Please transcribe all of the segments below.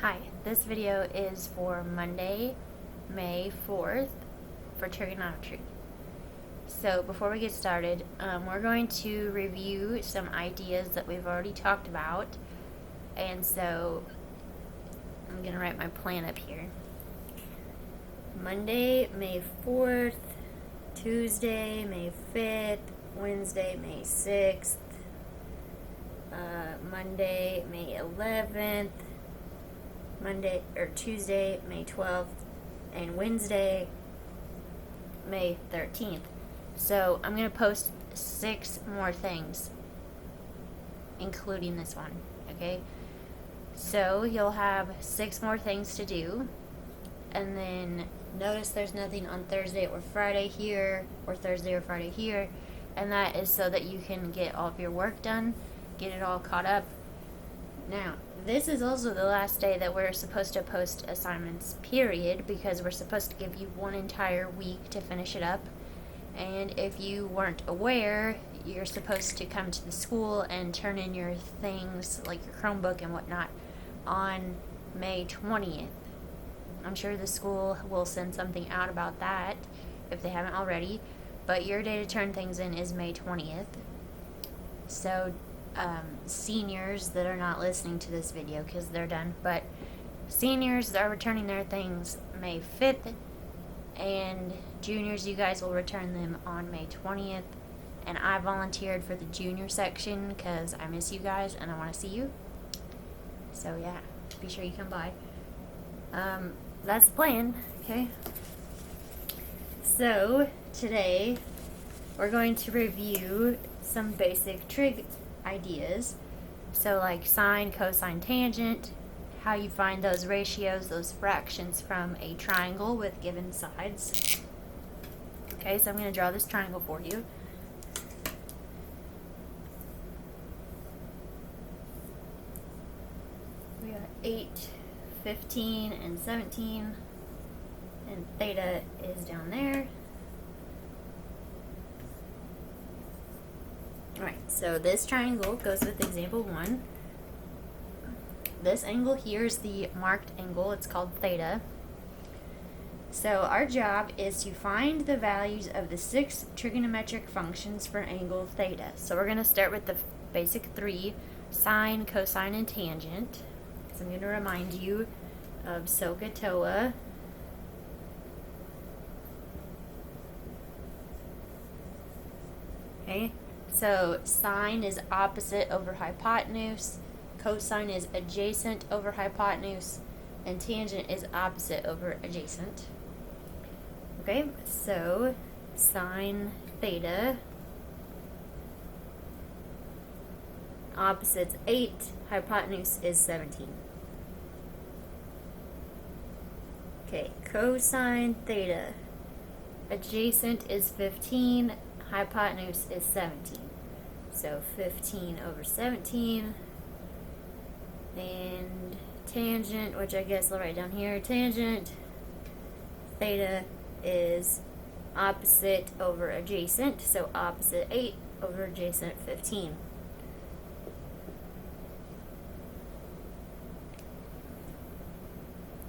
Hi, this video is for Monday, May 4th for trigonometry. So before we get started, we're going to review some ideas that we've already talked about. And so I'm going to write my plan up here. Monday, May 4th, Tuesday, May 5th, Wednesday, May 6th, Monday, May 11th, Tuesday, May 12th, and Wednesday, May 13th. So I'm going to post 6 more things, including this one, okay? So you'll have 6 more things to do, and then notice there's nothing on Thursday or Friday here, or Thursday or Friday here, and that is so that you can get all of your work done, get it all caught up. Now, this is also the last day that we're supposed to post assignments, period, because we're supposed to give you one entire week to finish it up. And if you weren't aware, you're supposed to come to the school and turn in your things, like your Chromebook and whatnot, on May 20th. I'm sure the school will send something out about that, if they haven't already, but your day to turn things in is May 20th. So, seniors that are not listening to this video because they're done, but seniors are returning their things May 5th, and juniors, you guys will return them on May 20th, and I volunteered for the junior section because I miss you guys and I want to see you, so yeah, be sure you come by. That's the plan, okay? So, today, we're going to review some basic trig ideas. So like sine, cosine, tangent, how you find those ratios, those fractions from a triangle with given sides. Okay, so I'm going to draw this triangle for you. We got 8, 15, and 17, and theta is down there. Alright, so this triangle goes with example 1. This angle here is the marked angle. It's called theta. So our job is to find the values of the 6 trigonometric functions for angle theta. So we're going to start with the basic 3, sine, cosine, and tangent. So I'm going to remind you of SOHCAHTOA. Okay. So sine is opposite over hypotenuse, cosine is adjacent over hypotenuse, and tangent is opposite over adjacent. Okay, so sine theta, opposite's 8, hypotenuse is 17. Okay, cosine theta, adjacent is 15, hypotenuse is 17. So 15 over 17. And tangent, which I guess I'll write down here, tangent theta is opposite over adjacent, so opposite 8 over adjacent 15.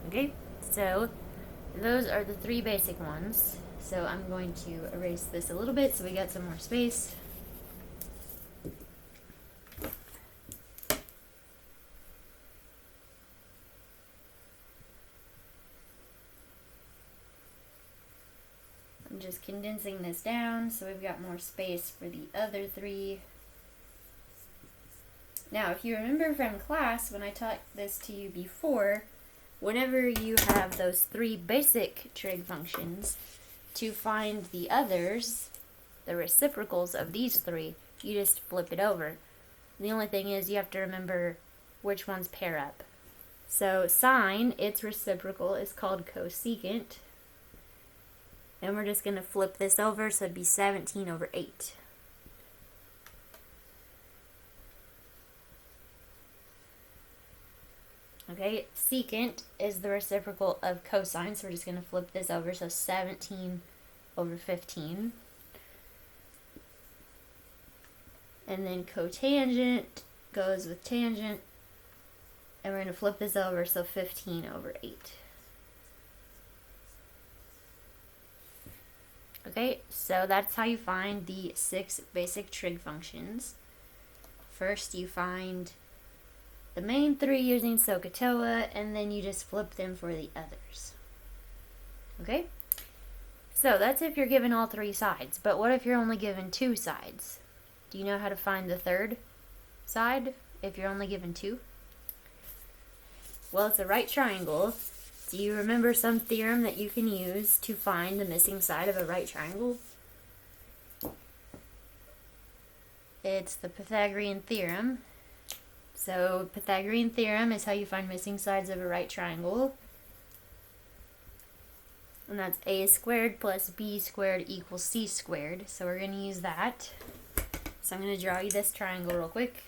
Okay, so those are the 3 basic ones. So I'm going to erase this a little bit so we got some more space. I'm just condensing this down so we've got more space for the other 3. Now, if you remember from class when I taught this to you before, whenever you have those 3 basic trig functions, to find the others, the reciprocals of these 3, you just flip it over. The only thing is you have to remember which ones pair up. So sine, its reciprocal is called cosecant. And we're just going to flip this over, so it'd be 17 over 8. Okay, secant is the reciprocal of cosine, so we're just going to flip this over, so 17 over 15. And then cotangent goes with tangent, And we're going to flip this over, so 15 over 8. Okay, so that's how you find the 6 basic trig functions. First, you find the main 3 using SOHCAHTOA, and then you just flip them for the others. Okay? So that's if you're given all 3 sides, but what if you're only given 2 sides? Do you know how to find the third side if you're only given 2? Well, it's a right triangle. Do you remember some theorem that you can use to find the missing side of a right triangle? It's the Pythagorean theorem. So, Pythagorean theorem is how you find missing sides of a right triangle. And that's a squared plus b squared equals c squared. So we're going to use that. So I'm going to draw you this triangle real quick.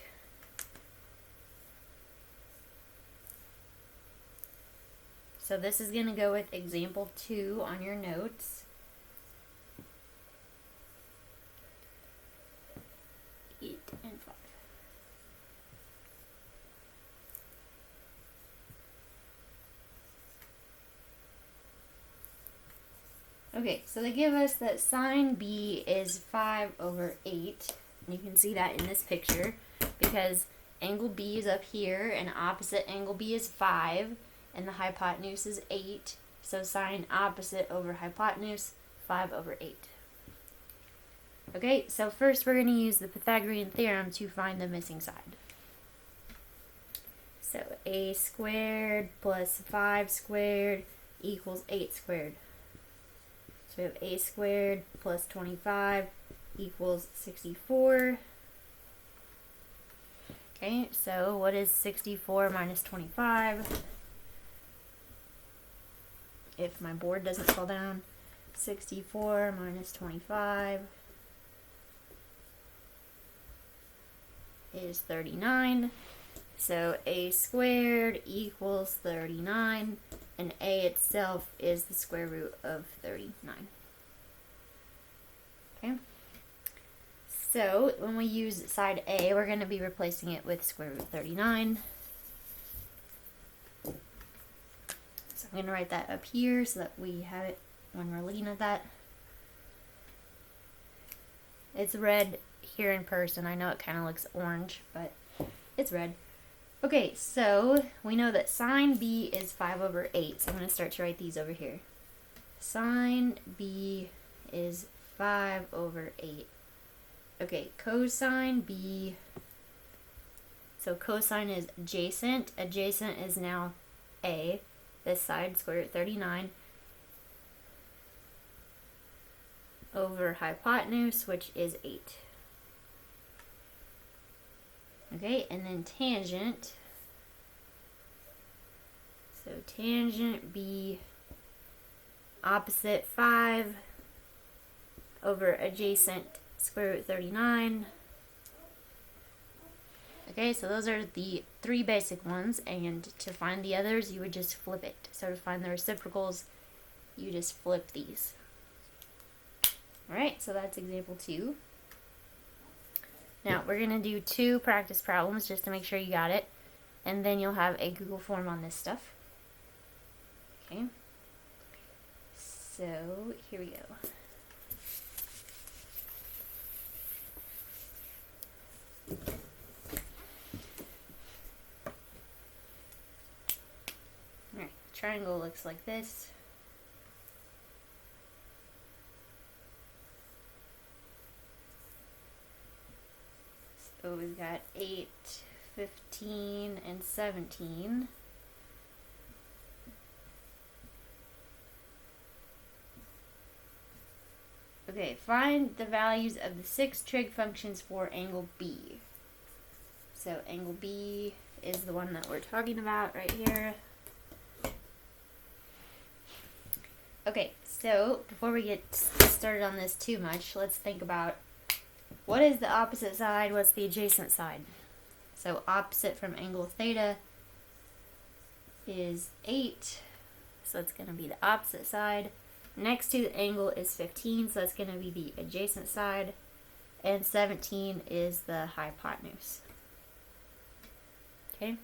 So this is going to go with example 2 on your notes. 8 and 5. Okay, so they give us that sine b is 5 over 8. And you can see that in this picture because angle b is up here and opposite angle b is 5. And the hypotenuse is 8, so sine opposite over hypotenuse, 5 over 8. Okay, so first we're going to use the Pythagorean theorem to find the missing side. So a squared plus 5 squared equals 8 squared. So we have a squared plus 25 equals 64. Okay, so what is 64 minus 25? If my board doesn't fall down, 64 minus 25 is 39. So a squared equals 39, and a itself is the square root of 39. Okay. So when we use side A, we're going to be replacing it with square root 39. I'm going to write that up here so that we have it when we're looking at that. It's red here in person. I know it kind of looks orange, but it's red. Okay, so we know that sine b is 5 over 8. So I'm going to start to write these over here. Sine b is 5 over 8. Okay, cosine b. So cosine is adjacent. Adjacent is now a. This side, square root 39, over hypotenuse, which is 8. Okay, and then tangent. So tangent B, opposite 5, over adjacent, square root 39. Okay, so those are the 3 basic ones, and to find the others, you would just flip it. So to find the reciprocals, you just flip these. Alright, so that's example 2. Now, we're going to do 2 practice problems just to make sure you got it, and then you'll have a Google form on this stuff. Okay, so here we go. Triangle looks like this. So we've got 8, 15, and 17. Okay, find the values of the 6 trig functions for angle B. So angle B is the one that we're talking about right here. Okay, so before we get started on this too much, let's think about what is the opposite side, what's the adjacent side. So opposite from angle theta is 8, so it's going to be the opposite side. Next to the angle is 15, so that's going to be the adjacent side. And 17 is the hypotenuse. Okay?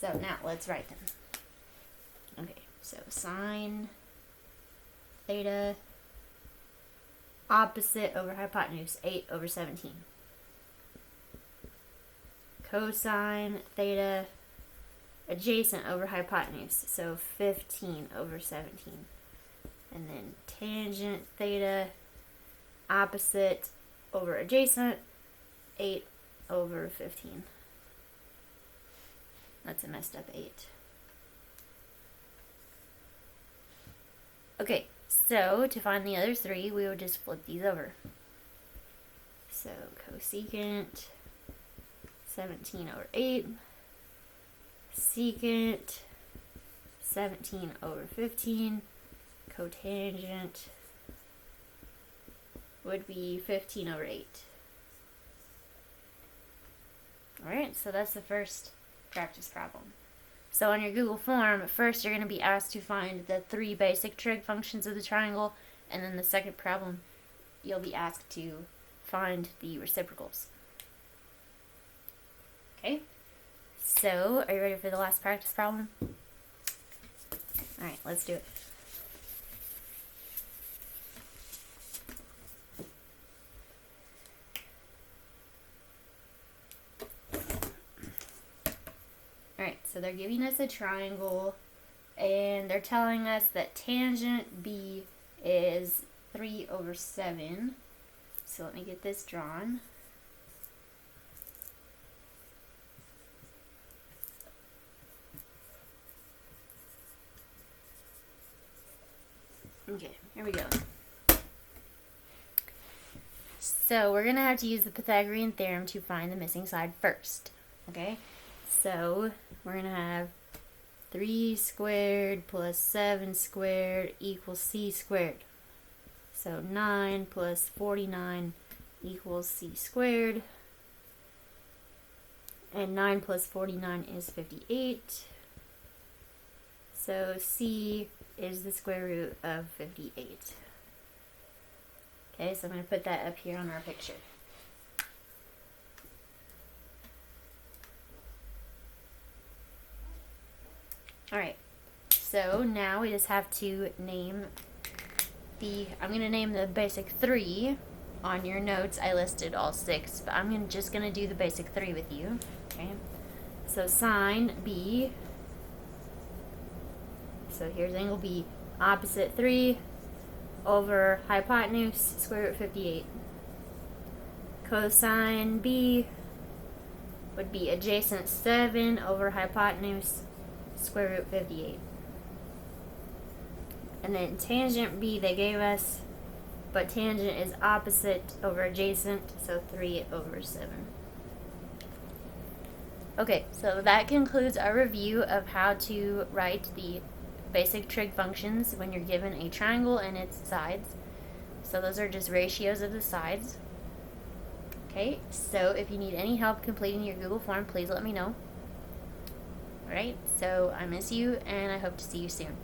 So now let's write them. Okay, so sine theta opposite over hypotenuse, 8 over 17. Cosine theta adjacent over hypotenuse, so 15 over 17. And then tangent theta opposite over adjacent, 8 over 15. That's a messed up 8. Okay, so to find the other 3, we would just flip these over. So cosecant 17 over 8, secant 17 over 15, cotangent would be 15 over 8. Alright, so that's the first practice problem. So on your Google form, first you're going to be asked to find the 3 basic trig functions of the triangle, and then the second problem you'll be asked to find the reciprocals. Okay, so are you ready for the last practice problem? Alright, let's do it. Alright, so they're giving us a triangle, and they're telling us that tangent B is 3 over 7. So let me get this drawn. Okay, here we go. So we're going to have to use the Pythagorean theorem to find the missing side first. Okay, so we're going to have 3 squared plus 7 squared equals c squared. So 9 plus 49 equals c squared. And 9 plus 49 is 58. So c is the square root of 58. Okay, so I'm going to put that up here on our picture. Alright, so now we just have to name I'm going to name the basic 3. On your notes I listed all 6, but I'm just going to do the basic 3 with you. Okay, so sine B, so here's angle B, opposite 3 over hypotenuse, square root 58. Cosine B would be adjacent 7 over hypotenuse, square root 58. And then tangent B they gave us, but tangent is opposite over adjacent, so 3 over 7. Okay, so that concludes our review of how to write the basic trig functions when you're given a triangle and its sides. So those are just ratios of the sides. Okay, so if you need any help completing your Google form, please let me know. Alright, so I miss you, and I hope to see you soon.